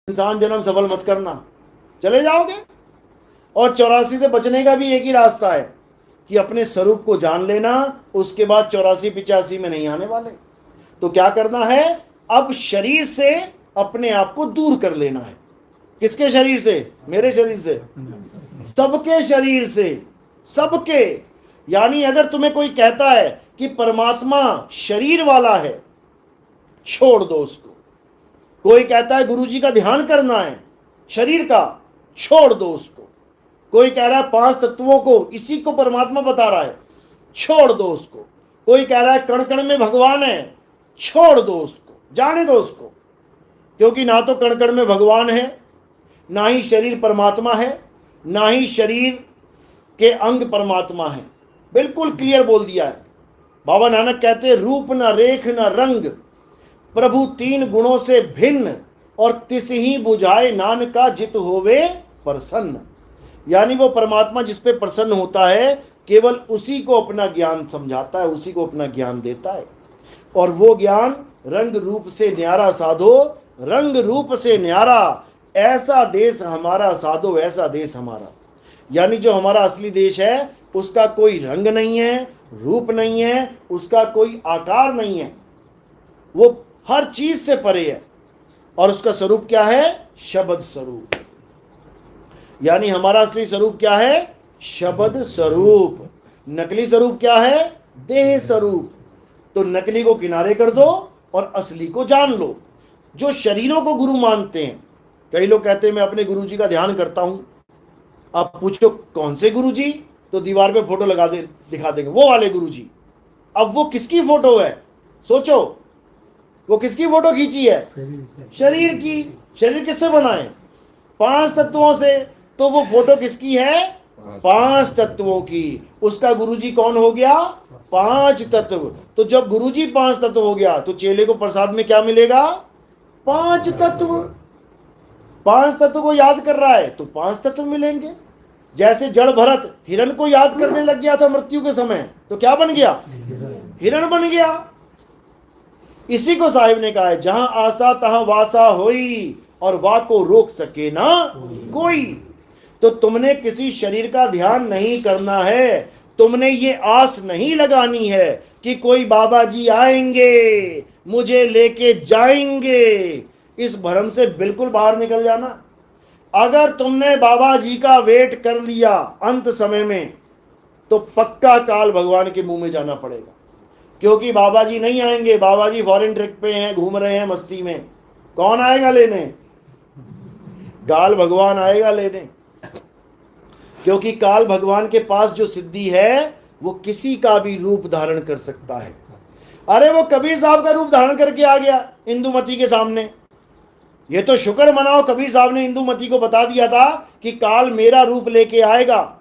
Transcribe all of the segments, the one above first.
इंसान जन्म सफल मत करना, चले जाओगे। और 84 से बचने का भी एक ही रास्ता है कि अपने स्वरूप को जान लेना, उसके बाद 84-85 में नहीं आने वाले। तो क्या करना है, अब शरीर से अपने आप को दूर कर लेना है। किसके शरीर से? मेरे शरीर से, सबके शरीर से, सबके। यानी अगर तुम्हें कोई कहता है कि परमात्मा शरीर वाला है, छोड़ दो उसको। कोई कहता है गुरुजी का ध्यान करना है शरीर का, छोड़ दो उसको। कोई कह रहा है 5 तत्वों को, इसी को परमात्मा बता रहा है, छोड़ दो उसको। कोई कह रहा है कण कण में भगवान है, छोड़ दो उसको, जाने दो उसको। क्योंकि ना तो कण कण में भगवान है, ना ही शरीर परमात्मा है, ना ही शरीर के अंग परमात्मा है। बिल्कुल क्लियर बोल दिया है। बाबा नानक कहते हैं रूप न रेख न रंग, प्रभु 3 गुणों से भिन्न, और तिस ही बुझाए नानका जित होवे प्रसन्न। यानी वो परमात्मा जिस पे प्रसन्न होता है, केवल उसी को अपना ज्ञान समझाता है, उसी को अपना ज्ञान देता है। और वो ज्ञान रंग रूप से न्यारा साधो, रंग रूप से न्यारा, ऐसा देश हमारा साधो, ऐसा देश हमारा। यानी जो हमारा असली देश है उसका कोई रंग नहीं है, रूप नहीं है, उसका कोई आकार नहीं है, वो हर चीज से परे है। और उसका स्वरूप क्या है? शब्द स्वरूप। यानी हमारा असली स्वरूप क्या है? शब्द स्वरूप। नकली स्वरूप क्या है? देह स्वरूप। तो नकली को किनारे कर दो और असली को जान लो। जो शरीरों को गुरु मानते हैं, कई लोग कहते हैं मैं अपने गुरुजी का ध्यान करता हूं। आप पूछो कौन से गुरुजी, तो दीवार पे फोटो लगा दे, दिखा देंगे वो वाले गुरुजी। अब वो किसकी फोटो है? सोचो, वो किसकी फोटो खींची है? शरीर की। शरीर किससे बना है? 5 तत्वों से। तो वो फोटो किसकी है? 5 तत्वों की। उसका गुरुजी कौन हो गया? 5 तत्व। तो जब गुरुजी 5 तत्व हो गया तो चेले को प्रसाद में क्या मिलेगा? 5 तत्व। 5 तत्व को याद कर रहा है तो 5 तत्व मिलेंगे। जैसे जड़ भरत हिरण को याद करने लग गया था मृत्यु के समय, तो क्या बन गया? हिरण बन गया। इसी को साहिब ने कहा है, जहां आशा तहां वासा होई, और वा को रोक सके ना कोई। तो तुमने किसी शरीर का ध्यान नहीं करना है, तुमने ये आस नहीं लगानी है कि कोई बाबा जी आएंगे मुझे लेके जाएंगे। इस भ्रम से बिल्कुल बाहर निकल जाना। अगर तुमने बाबा जी का वेट कर लिया अंत समय में, तो पक्का काल भगवान के मुंह में जाना पड़ेगा। क्योंकि बाबा जी नहीं आएंगे, बाबा जी फॉरेन ट्रिप पे हैं, घूम रहे हैं मस्ती में। कौन आएगा लेने? काल भगवान आएगा लेने। क्योंकि काल भगवान के पास जो सिद्धि है वो किसी का भी रूप धारण कर सकता है। अरे वो कबीर साहब का रूप धारण करके आ गया इंदुमती के सामने। ये तो शुक्र मनाओ, कबीर साहब ने इंदुमती को बता दिया था कि काल मेरा रूप लेके आएगा।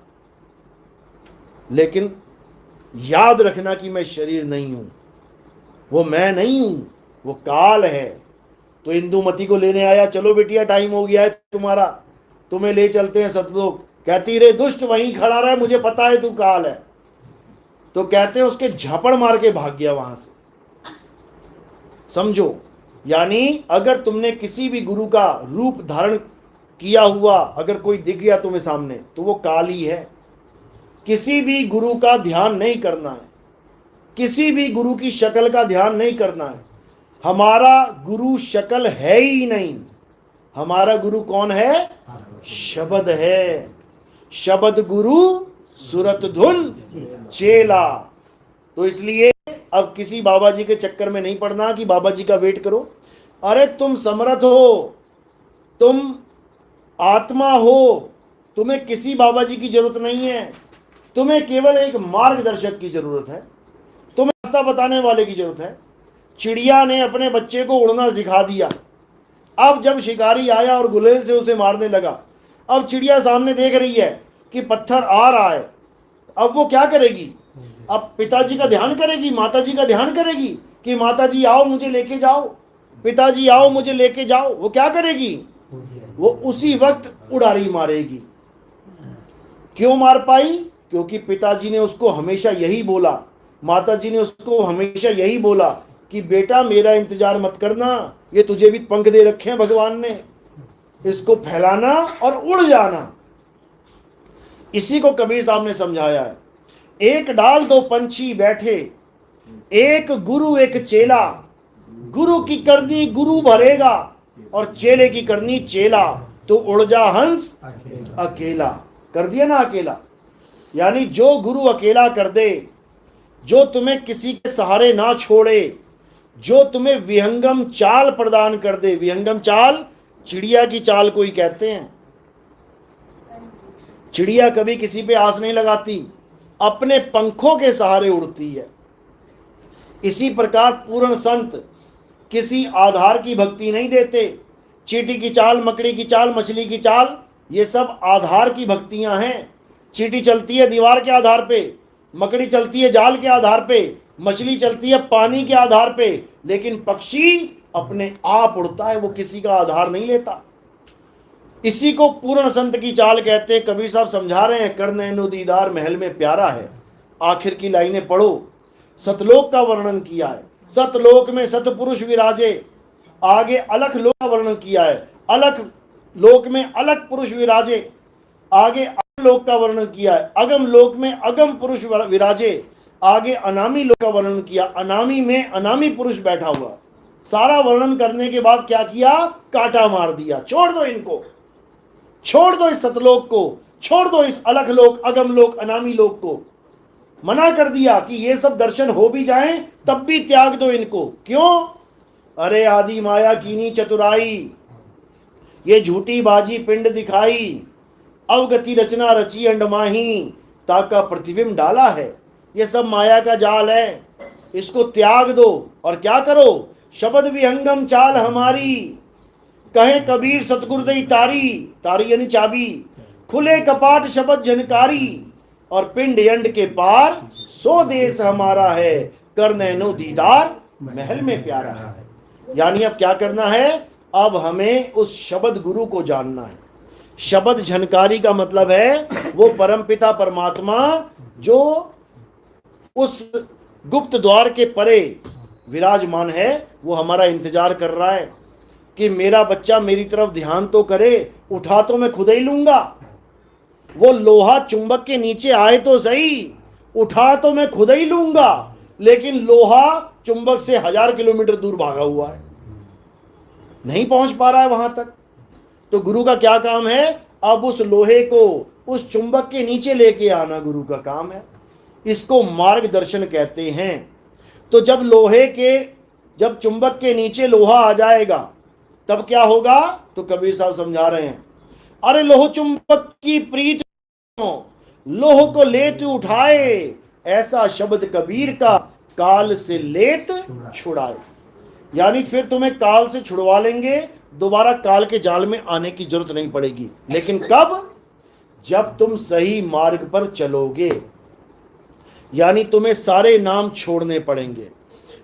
लेकिन याद रखना कि मैं शरीर नहीं हूं, वो मैं नहीं हूं, वो काल है। तो इंदुमती को लेने आया, चलो बेटिया टाइम हो गया है तुम्हारा, तुम्हें ले चलते हैं सतलोक। कहती रे दुष्ट वहीं खड़ा रहा, मुझे पता है तू काल है। तो कहते हैं उसके झापड़ मार के भाग गया वहां से। समझो, यानी अगर तुमने किसी भी गुरु का रूप धारण किया हुआ अगर कोई दिख गया तुम्हें सामने, तो वो काल ही है। किसी भी गुरु का ध्यान नहीं करना है, किसी भी गुरु की शक्ल का ध्यान नहीं करना है। हमारा गुरु शक्ल है ही नहीं, हमारा गुरु कौन है? शब्द है। शब्द गुरु सुरत धुन चेला। तो इसलिए अब किसी बाबा जी के चक्कर में नहीं पड़ना कि बाबा जी का वेट करो। अरे तुम समर्थ हो, तुम आत्मा हो, तुम्हें किसी बाबा जी की जरूरत नहीं है। तुम्हें केवल एक मार्गदर्शक की जरूरत है, तुम्हें रास्ता बताने वाले की जरूरत है। चिड़िया ने अपने बच्चे को उड़ना सिखा दिया। अब जब शिकारी आया और गुलेल से उसे मारने लगा, अब चिड़िया सामने देख रही है कि पत्थर आ रहा है। अब वो क्या करेगी? अब पिताजी का ध्यान करेगी, माताजी का ध्यान करेगी कि माताजी आओ मुझे लेके जाओ, पिताजी आओ मुझे लेके जाओ। वो क्या करेगी? वो उसी वक्त उड़ारी मारेगी। क्यों मार पाई? क्योंकि पिताजी ने उसको हमेशा यही बोला, माताजी ने उसको हमेशा यही बोला कि बेटा मेरा इंतजार मत करना, ये तुझे भी पंख दे रखे हैं भगवान ने। इसको फैलाना और उड़ जाना। इसी को कबीर साहब ने समझाया है। एक डाल दो पंछी बैठे, एक गुरु एक चेला, गुरु की करनी गुरु भरेगा और चेले की करनी चेला, तो उड़ जा हंस अकेला। कर दिया ना अकेला। यानी जो गुरु अकेला कर दे, जो तुम्हें किसी के सहारे ना छोड़े, जो तुम्हें विहंगम चाल प्रदान कर दे। विहंगम चाल चिड़िया की चाल को ही कहते हैं। चिड़िया कभी किसी पे आस नहीं लगाती, अपने पंखों के सहारे उड़ती है। इसी प्रकार पूर्ण संत किसी आधार की भक्ति नहीं देते। चींटी की चाल, मकड़ी की चाल, मछली की चाल, ये सब आधार की भक्तियां हैं। चींटी चलती है दीवार के आधार पे, मकड़ी चलती है जाल के आधार पे, मछली चलती है पानी के आधार पे, लेकिन पक्षी अपने आप उड़ता है, वो किसी का आधार नहीं लेता। इसी को पूर्ण संत की चाल कहते हैं। कबीर साहब समझा रहे हैं, कर नैनो दीदार महल में प्यारा है। आखिर की लाइनें पढ़ो। सतलोक का वर्णन किया है, सतलोक में सतपुरुष विराजे। आगे अलख लोक का वर्णन किया है, अलख लोक में अलख पुरुष विराजे। आगे अगम लोक का वर्णन किया है, अगम लोक में अगम पुरुष विराजे। आगे अनामी लोक का वर्णन किया, अनामी में अनामी पुरुष बैठा हुआ। सारा वर्णन करने के बाद क्या किया? काटा मार दिया। छोड़ दो इनको, छोड़ दो इस सतलोक को, छोड़ दो इस अलख लोक, अगम लोक, अनामी लोक को। मना कर दिया कि ये सब दर्शन हो भी जाएं तब भी त्याग दो इनको। क्यों? अरे आदि माया कीनी चतुराई, ये झूठी बाजी पिंड दिखाई, अवगति रचना रची अंडमाही, ताका प्रतिबिंब डाला है। ये सब माया का जाल है, इसको त्याग दो और क्या करो? शब्द विहंगम चाल हमारी, कहे कबीर सतगुरुदेव तारी। तारी यानी चाबी। खुले कपाट शब्द झनकारी, और पिंड यंड के पार सो देश हमारा है, कर नैनो दीदार महल में प्यारा है। यानी अब क्या करना है? अब हमें उस शब्द गुरु को जानना है। शब्द झनकारी का मतलब है वो परमपिता परमात्मा जो उस गुप्त द्वार के परे विराजमान है, वो हमारा इंतजार कर रहा है कि मेरा बच्चा मेरी तरफ ध्यान तो करे, उठा तो मैं खुद ही लूंगा। वो लोहा चुंबक के नीचे आए तो सही, उठा तो मैं खुद ही लूंगा, लेकिन लोहा चुंबक से 1000 किलोमीटर दूर भागा हुआ है, नहीं पहुंच पा रहा है वहां तक। तो गुरु का क्या काम है? अब उस लोहे को उस चुंबक के नीचे लेके आना गुरु का काम है। इसको मार्गदर्शन कहते हैं। तो जब चुंबक के नीचे लोहा आ जाएगा तब क्या होगा? तो कबीर साहब समझा रहे हैं, अरे लोह चुंबक की प्रीत लोह को लेत उठाए, ऐसा शब्द कबीर का काल से लेत छुड़ाए। यानी फिर तुम्हें काल से छुड़वा लेंगे, दोबारा काल के जाल में आने की जरूरत नहीं पड़ेगी। लेकिन कब? जब तुम सही मार्ग पर चलोगे। यानी तुम्हें सारे नाम छोड़ने पड़ेंगे।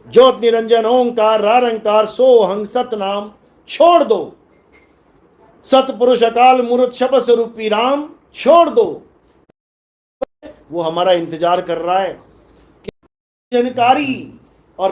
ज्योत निरंजन ओंकार रारंकार सो हंग सत नाम छोड़ दो। सतपुरुष अकाल मूर्त शब्द स्वरूपी राम छोड़ दो। वो हमारा इंतजार कर रहा है कि जानकारी और